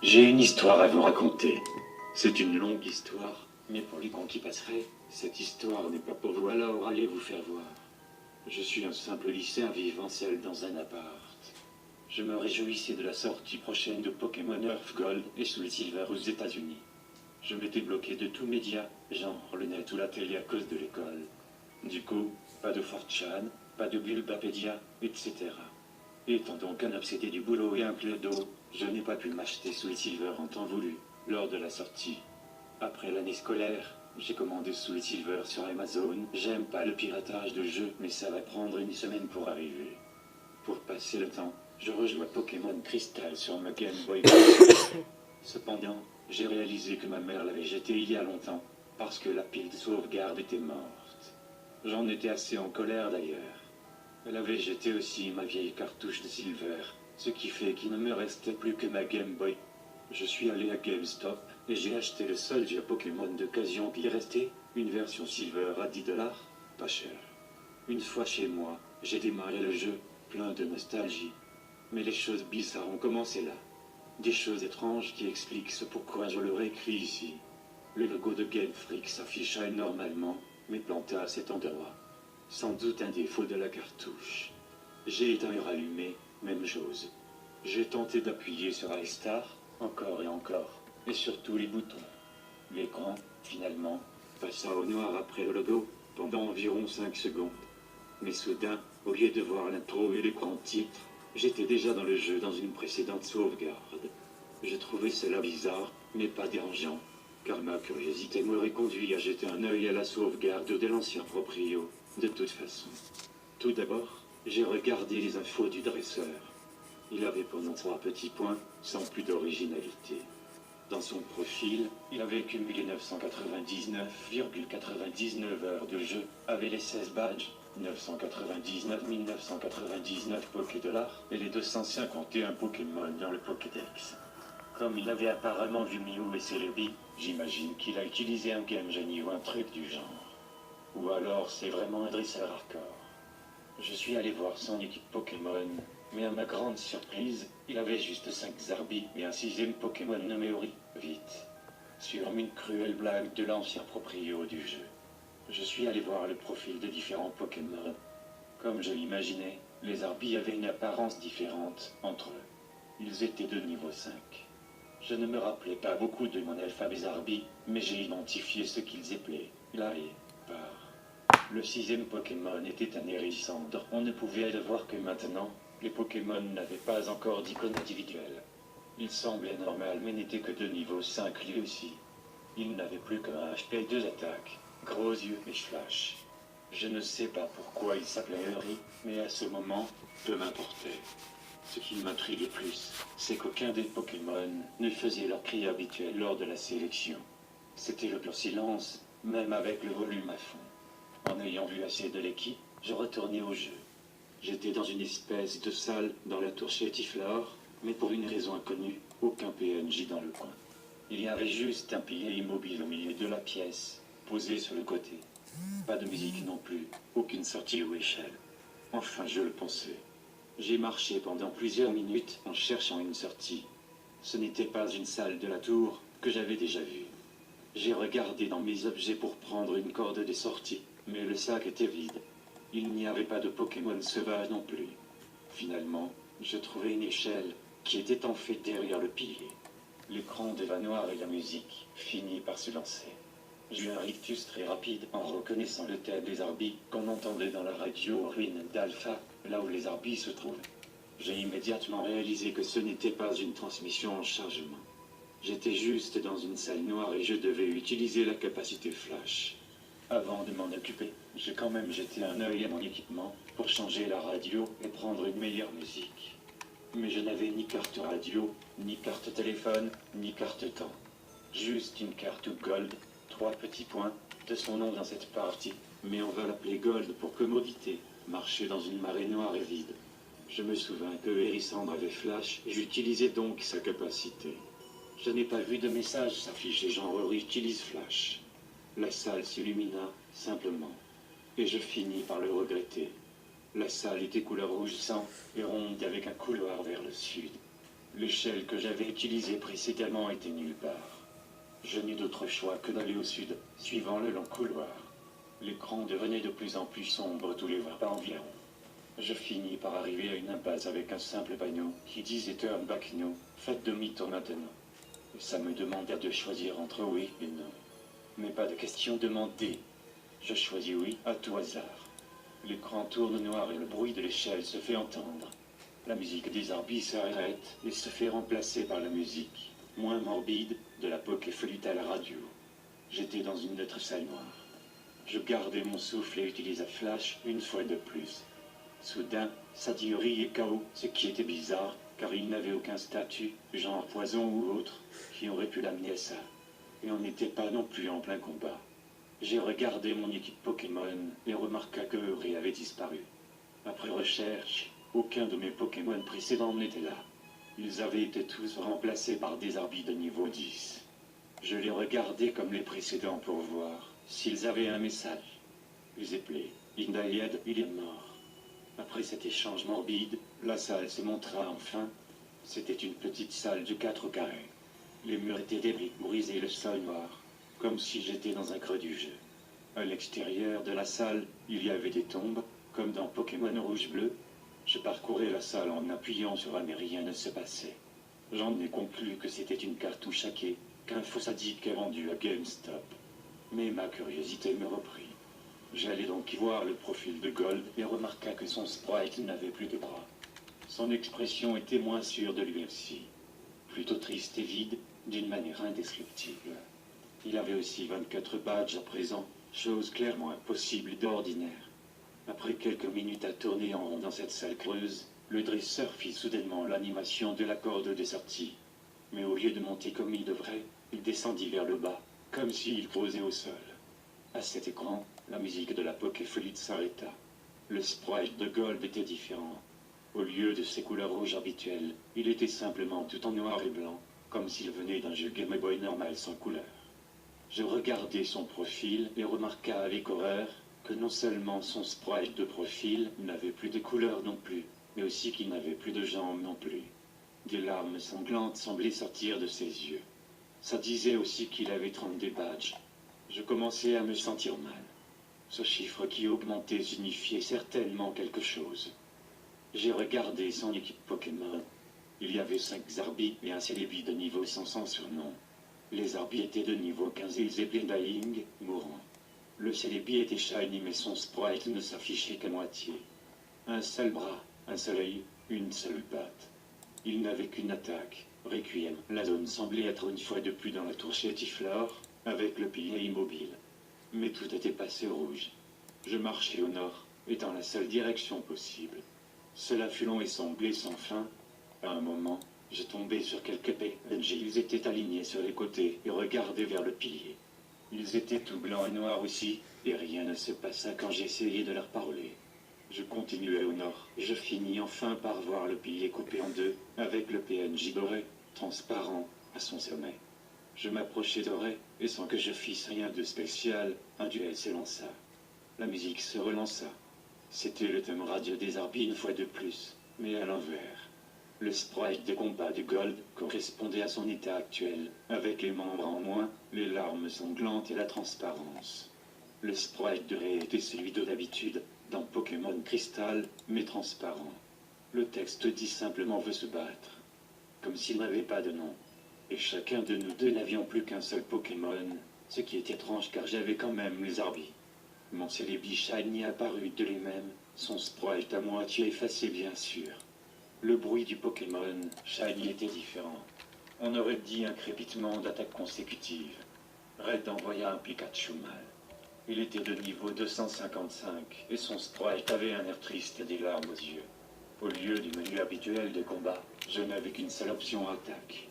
J'ai une histoire à vous raconter. C'est une longue histoire, mais pour les cons qui passeraient, cette histoire n'est pas pour vous, alors allez vous faire voir. Je suis un simple lycéen vivant seul dans un appart. Je me réjouissais de la sortie prochaine de Pokémon Earth Gold et Soul Silver aux États-Unis. Je m'étais bloqué de tous médias, genre le net ou la télé à cause de l'école. Du coup, pas de 4chan, pas de Bulbapédia, etc. Étant donc un obsédé du boulot et un clodo, je n'ai pas pu m'acheter Soul Silver en temps voulu, lors de la sortie. Après l'année scolaire, j'ai commandé Soul Silver sur Amazon. J'aime pas le piratage de jeux, mais ça va prendre une semaine pour arriver. Pour passer le temps, je rejoins Pokémon Crystal sur ma Game Boy. Cependant, j'ai réalisé que ma mère l'avait jeté il y a longtemps, parce que la pile de sauvegarde était morte. J'en étais assez en colère d'ailleurs. Elle avait jeté aussi ma vieille cartouche de Silver, ce qui fait qu'il ne me restait plus que ma Game Boy. Je suis allé à GameStop et j'ai acheté le seul jeu Pokémon d'occasion qui restait, une version Silver à 10 $, pas cher. Une fois chez moi, j'ai démarré le jeu, plein de nostalgie. Mais les choses bizarres ont commencé là. Des choses étranges qui expliquent ce pourquoi je le réécris ici. Le logo de Game Freak s'afficha normalement, mais planté à cet endroit. Sans doute un défaut de la cartouche. J'ai éteint et rallumé, même chose. J'ai tenté d'appuyer sur Restart, encore et encore, et sur tous les boutons. L'écran, finalement, passa au noir après le logo, pendant environ 5 secondes. Mais soudain, au lieu de voir l'intro et l'écran titre, j'étais déjà dans le jeu dans une précédente sauvegarde. Je trouvais cela bizarre, mais pas dérangeant, car ma curiosité m'aurait conduit à jeter un œil à la sauvegarde de l'ancien proprio, de toute façon. Tout d'abord, j'ai regardé les infos du dresseur. Il avait pendant 3 petits points, sans plus d'originalité. Dans son profil, il avait cumulé 999,99 heures de jeu, avait les 16 badges, 999 999 Pokédollars et les 251 Pokémon dans le Pokédex. Comme il avait apparemment vu Mew et Celebi, j'imagine qu'il a utilisé un Game Genie ou un truc du genre. Ou alors c'est vraiment un dresseur hardcore. Je suis allé voir son équipe Pokémon, mais à ma grande surprise, il avait juste 5 Zarbi et un 6e Pokémon nommé Ori, vite. Sur une cruelle blague de l'ancien proprio du jeu. Je suis allé voir le profil des différents Pokémon. Comme je l'imaginais, les Zarbi avaient une apparence différente entre eux. Ils étaient de niveau 5. Je ne me rappelais pas beaucoup de mon alphabet Zarbi, mais j'ai identifié ce qu'ils appelaient Larry, par. Le 6e Pokémon était un Hérissandre. On ne pouvait le voir que maintenant. Les Pokémon n'avaient pas encore d'icône individuelle. Il semblait normal mais n'était que de niveau 5 lui aussi. Il n'avait plus qu'un HP 2 attaques, gros yeux et flash. Je ne sais pas pourquoi il s'appelait Uri, mais à ce moment, peu m'importait. Ce qui m'intriguait plus, c'est qu'aucun des Pokémon ne faisait leur cri habituel lors de la sélection. C'était le pur silence, même avec le volume à fond. En ayant vu assez de l'équipe, je retournais au jeu. J'étais dans une espèce de salle dans la tour Chétiflore, mais pour une raison inconnue, aucun PNJ dans le coin. Il y avait juste un pilier immobile au milieu de la pièce, posé sur le côté. Pas de musique non plus, aucune sortie ou échelle. Enfin, je le pensais. J'ai marché pendant plusieurs minutes en cherchant une sortie. Ce n'était pas une salle de la tour que j'avais déjà vue. J'ai regardé dans mes objets pour prendre une corde des sorties, mais le sac était vide. Il n'y avait pas de Pokémon sauvage non plus. Finalement, je trouvai une échelle qui était en fait derrière le pilier. L'écran devint noir et la musique finit par se lancer. J'eus un rictus très rapide en reconnaissant le thème des Arbis qu'on entendait dans la radio aux ruines d'Alpha, là où les Arbis se trouvent. J'ai immédiatement réalisé que ce n'était pas une transmission en chargement. J'étais juste dans une salle noire et je devais utiliser la capacité flash. Avant de m'en occuper, j'ai quand même jeté un œil à mon équipement pour changer la radio et prendre une meilleure musique. Mais je n'avais ni carte radio, ni carte téléphone, ni carte temps. Juste une carte Gold, 3 petits points, de son nom dans cette partie, mais on va l'appeler Gold pour commodité, marcher dans une marée noire et vide. Je me souviens que Hérissandre avait flash, et j'utilisais donc sa capacité. Je n'ai pas vu de message s'afficher genre utilise flash. La salle s'illumina, simplement. Et je finis par le regretter. La salle était couleur rouge sang et ronde avec un couloir vers le sud. L'échelle que j'avais utilisée précédemment était nulle part. Je n'eus d'autre choix que d'aller au sud, suivant le long couloir. L'écran devenait de plus en plus sombre tous les 20 pas environ. Je finis par arriver à une impasse avec un simple panneau qui disait Turn back now, faites demi-tour maintenant. Et ça me demandait de choisir entre oui et non. Mais pas de question demandée. Je choisis oui à tout hasard. L'écran tourne noir et le bruit de l'échelle se fait entendre. La musique des arbis s'arrête et se fait remplacer par la musique, moins morbide, de la poke flûte à la radio. J'étais dans une autre salle noire. Je gardai mon souffle et utilisa Flash une fois de plus. Soudain, ça dit et KO, ce qui était bizarre, car il n'avait aucun statut, genre poison ou autre, qui aurait pu l'amener à ça. Et on n'était pas non plus en plein combat. J'ai regardé mon équipe Pokémon et remarqua que Uri avait disparu. Après recherche, aucun de mes Pokémon précédents n'était là. Ils avaient été tous remplacés par des Arbis de niveau 10. Je les regardais comme les précédents pour voir s'ils avaient un message. Zepley, Indayed, il est mort. Après cet échange morbide, la salle se montra enfin. C'était une petite salle de 4 carrés. Les murs étaient des briques brisées et le sol noir, comme si j'étais dans un creux du jeu. À l'extérieur de la salle, il y avait des tombes, comme dans Pokémon Rouge-Bleu. Je parcourais la salle en appuyant sur un mais rien ne se passait. J'en ai conclu que c'était une cartouche hackée, qu'un faux sadique est vendu à GameStop. Mais ma curiosité me reprit. J'allais donc y voir le profil de Gold et remarqua que son sprite n'avait plus de bras. Son expression était moins sûre de lui aussi. Plutôt triste et vide, d'une manière indescriptible. Il avait aussi 24 badges à présent, chose clairement impossible d'ordinaire. Après quelques minutes à tourner en rond dans cette salle creuse, le dresseur fit soudainement l'animation de la corde de sortie. Mais au lieu de monter comme il devrait, il descendit vers le bas, comme s'il posait au sol. À cet écran, la musique de la Pokéflûte s'arrêta. Le sprite de Gold était différent. Au lieu de ses couleurs rouges habituelles, il était simplement tout en noir et blanc, comme s'il venait d'un jeu Game Boy normal sans couleur. Je regardai son profil et remarqua avec horreur que non seulement son sprite de profil n'avait plus de couleur non plus, mais aussi qu'il n'avait plus de jambes non plus. Des larmes sanglantes semblaient sortir de ses yeux. Ça disait aussi qu'il avait 32 badges. Je commençais à me sentir mal. Ce chiffre qui augmentait signifiait certainement quelque chose. J'ai regardé son équipe Pokémon. Il y avait 5 Zarbis et un Celebi de niveau 100 sans surnom. Les Zarbis étaient de niveau 15 et ils étaient dying, mourant. Le Celebi était shiny mais son sprite ne s'affichait qu'à moitié. Un seul bras, un seul œil, une seule patte. Il n'avait qu'une attaque, Requiem. La zone semblait être une fois de plus dans la tour Chétiflore, avec le pilier immobile. Mais tout était passé au rouge. Je marchais au nord, et dans la seule direction possible. Cela fut long et semblait sans fin. À un moment, je tombais sur quelques PNG. Ils étaient alignés sur les côtés et regardaient vers le pilier. Ils étaient tout blancs et noirs aussi, et rien ne se passa quand j'essayais de leur parler. Je continuais au nord, et je finis enfin par voir le pilier coupé en deux, avec le PNJ doré, transparent, à son sommet. Je m'approchai d'Oré, et sans que je fisse rien de spécial, un duel s'élança. La musique se relança. C'était le thème radio des Arbis une fois de plus, mais à l'envers. Le sprite de combat de Gold correspondait à son état actuel, avec les membres en moins, les larmes sanglantes et la transparence. Le sprite de Ré était celui de d'habitude, dans Pokémon Crystal, mais transparent. Le texte dit simplement veut se battre, comme s'il n'avait pas de nom. Et chacun de nous deux n'avions plus qu'un seul Pokémon, ce qui est étrange car j'avais quand même les Arbis. Mon Celebi Shiny apparut de lui-même, son sprite à moitié effacé bien sûr. Le bruit du Pokémon Shiny était différent. On aurait dit un crépitement d'attaque consécutive. Red envoya un Pikachu mâle. Il était de niveau 255 et son sprite avait un air triste et des larmes aux yeux. Au lieu du menu habituel de combat, je n'avais qu'une seule option attaque.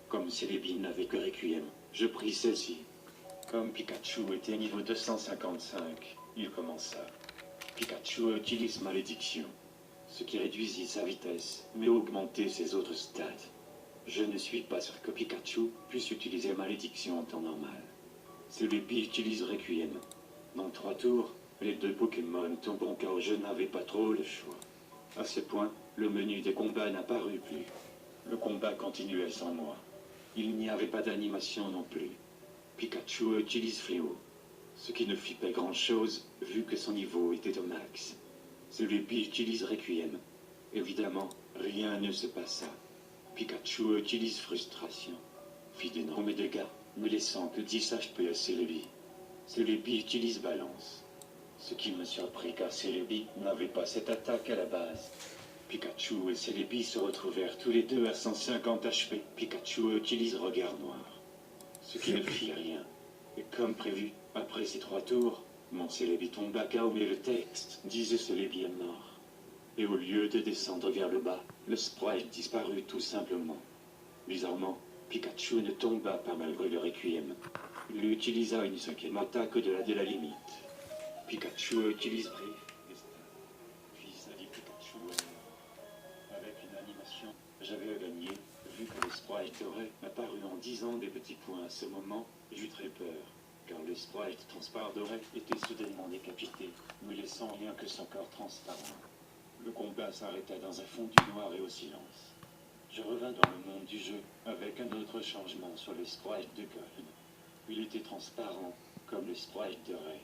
Comme Celebi n'avait que Requiem, je pris celle-ci. Comme Pikachu était niveau 255, il commença. Pikachu utilise Malédiction, ce qui réduisit sa vitesse, mais augmentait ses autres stats. Je ne suis pas sûr que Pikachu puisse utiliser Malédiction en temps normal. Celebi utilise Requiem. Dans 3 tours, les 2 Pokémon tomberont car je n'avais pas trop le choix. À ce point, le menu des combats n'apparut plus. Le combat continuait sans moi. Il n'y avait pas d'animation non plus. Pikachu utilise Fléau, ce qui ne fit pas grand-chose, vu que son niveau était au max. Celebi utilise Requiem. Évidemment, rien ne se passa. Pikachu utilise Frustration, fit d'énormes dégâts, ne laissant que 10 HP à Celebi. Celebi utilise Balance. Ce qui me surprit car Celebi n'avait pas cette attaque à la base. Pikachu et Celebi se retrouvèrent tous les deux à 150 HP. Pikachu utilise Regard Noir, ce qui ne fit rien. Et comme prévu, après ces 3 tours, mon Celebi tomba KO mais le texte disait Celebi est mort. Et au lieu de descendre vers le bas, le sprite disparut tout simplement. Bizarrement, Pikachu ne tomba pas malgré le Requiem. Il utilisa une 5e attaque au-delà de la limite. Pikachu utilise Brief, puis ça dit Pikachu est mort. Avec une animation, j'avais gagné, vu que le sprite aurait apparu en disant des petits points à ce moment, j'eus très peur, car le sprite transparent aurait été soudainement décapité, ne laissant rien que son corps transparent. Le combat s'arrêta dans un fond du noir et au silence. Je revins dans le monde du jeu, avec un autre changement sur le sprite de Gold. Il était transparent, comme le sprite de Ray.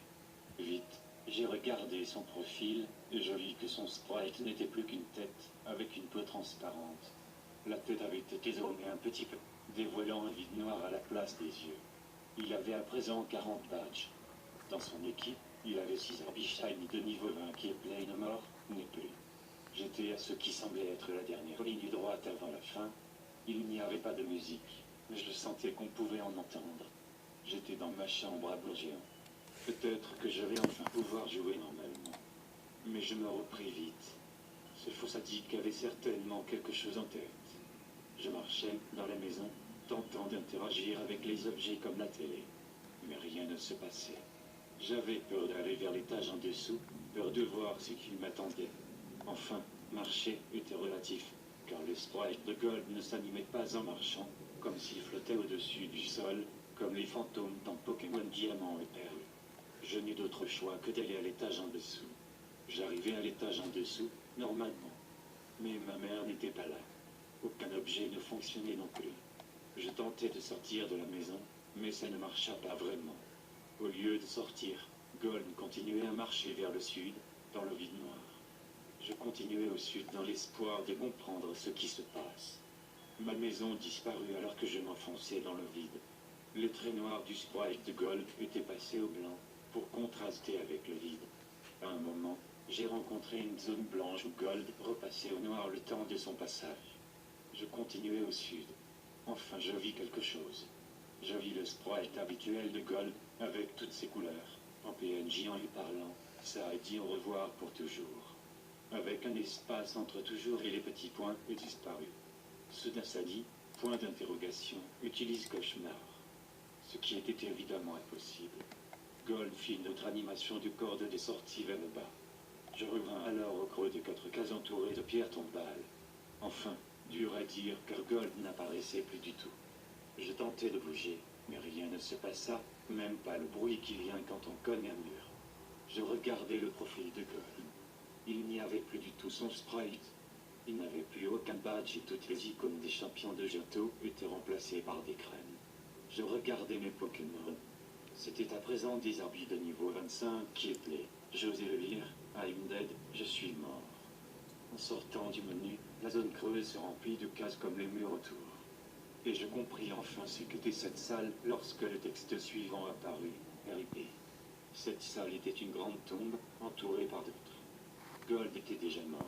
Vite, j'ai regardé son profil, et je vis que son sprite n'était plus qu'une tête, avec une peau transparente. La tête avait été zoomée un petit peu, dévoilant un vide noir à la place des yeux. Il avait à présent 40 badges. Dans son équipe, il avait 6 Shiny de niveau 20 qui est plein mort, n'est plus. J'étais à ce qui semblait être la dernière ligne droite avant la fin. Il n'y avait pas de musique, mais je sentais qu'on pouvait en entendre. J'étais dans ma chambre à Bourgéon. Peut-être que je vais enfin pouvoir jouer normalement. Mais je me repris vite. Ce faux sadique avait certainement quelque chose en tête. Je marchais dans la maison, tentant d'interagir avec les objets comme la télé. Mais rien ne se passait. J'avais peur d'aller vers l'étage en dessous, peur de voir ce qui m'attendait. Enfin, marcher était relatif, car le sprite de Gold ne s'animait pas en marchant, comme s'il flottait au-dessus du sol, comme les fantômes dans Pokémon Diamant et Perle. Je n'eus d'autre choix que d'aller à l'étage en dessous. J'arrivais à l'étage en dessous, normalement. Mais ma mère n'était pas là. Aucun objet ne fonctionnait non plus. Je tentais de sortir de la maison, mais ça ne marcha pas vraiment. Au lieu de sortir, Gold continuait à marcher vers le sud, dans le vide noir. Je continuais au sud dans l'espoir de comprendre ce qui se passe. Ma maison disparut alors que je m'enfonçais dans le vide. Les traits noirs du sprite de Gold étaient passés au blanc, pour contraster avec le vide. À un moment, j'ai rencontré une zone blanche où Gold repassait au noir le temps de son passage. Je continuais au sud. Enfin, je vis quelque chose. Je vis le sprite habituel de Gold, avec toutes ses couleurs, en PNJ en lui parlant. Ça a dit au revoir pour toujours. Avec un espace entre toujours et les petits points, est disparu. Soudain ça dit, point d'interrogation, utilise cauchemar. Ce qui était évidemment impossible. Gold fit une autre animation du corde des sorties vers le bas. Je revins alors au creux des 4 cases entourées de pierres tombales. Enfin, dur à dire car Gold n'apparaissait plus du tout. Je tentais de bouger, mais rien ne se passa, même pas le bruit qui vient quand on cogne un mur. Je regardais le profil de Gold. Il n'y avait plus du tout son sprite. Il n'avait plus aucun badge et toutes les icônes des champions de Johto étaient remplacées par des crèmes. Je regardais mes Pokémon. C'était à présent des arbitres de niveau 25 qui étaient. J'osais le lire. I'm dead, je suis mort. En sortant du menu, la zone creuse se remplit de cases comme les murs autour. Et je compris enfin ce qu'était cette salle lorsque le texte suivant apparut. RIP. Cette salle était une grande tombe, entourée par d'autres. Gold était déjà mort.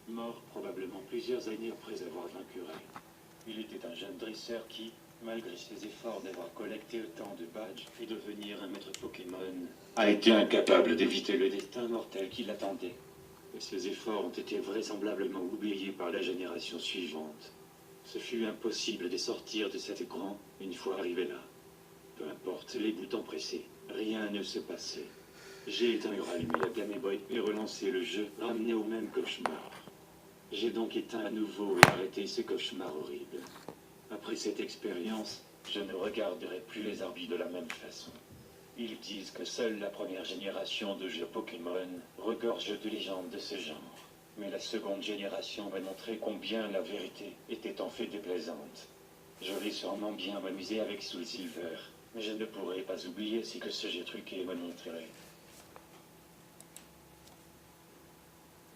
Mort probablement plusieurs années après avoir vaincu Ray. Il était un jeune dresseur qui, malgré ses efforts d'avoir collecté autant de badges et de devenir un maître Pokémon, a été incapable d'éviter le destin mortel qui l'attendait. Et ses efforts ont été vraisemblablement oubliés par la génération suivante. Ce fut impossible de sortir de cet écran une fois arrivé là. Peu importe les boutons pressés, rien ne se passait. J'ai éteint et rallumé la Game Boy et relancé le jeu, ramené au même cauchemar. J'ai donc éteint à nouveau et arrêté ce cauchemar horrible. Après cette expérience, je ne regarderai plus les arbitres de la même façon. Ils disent que seule la première génération de jeux Pokémon regorge de légendes de ce genre. Mais la seconde génération m'a montré combien la vérité était en fait déplaisante. Je vais sûrement bien m'amuser avec Soul Silver, mais je ne pourrai pas oublier ce que ce j'ai truqué me montrerait.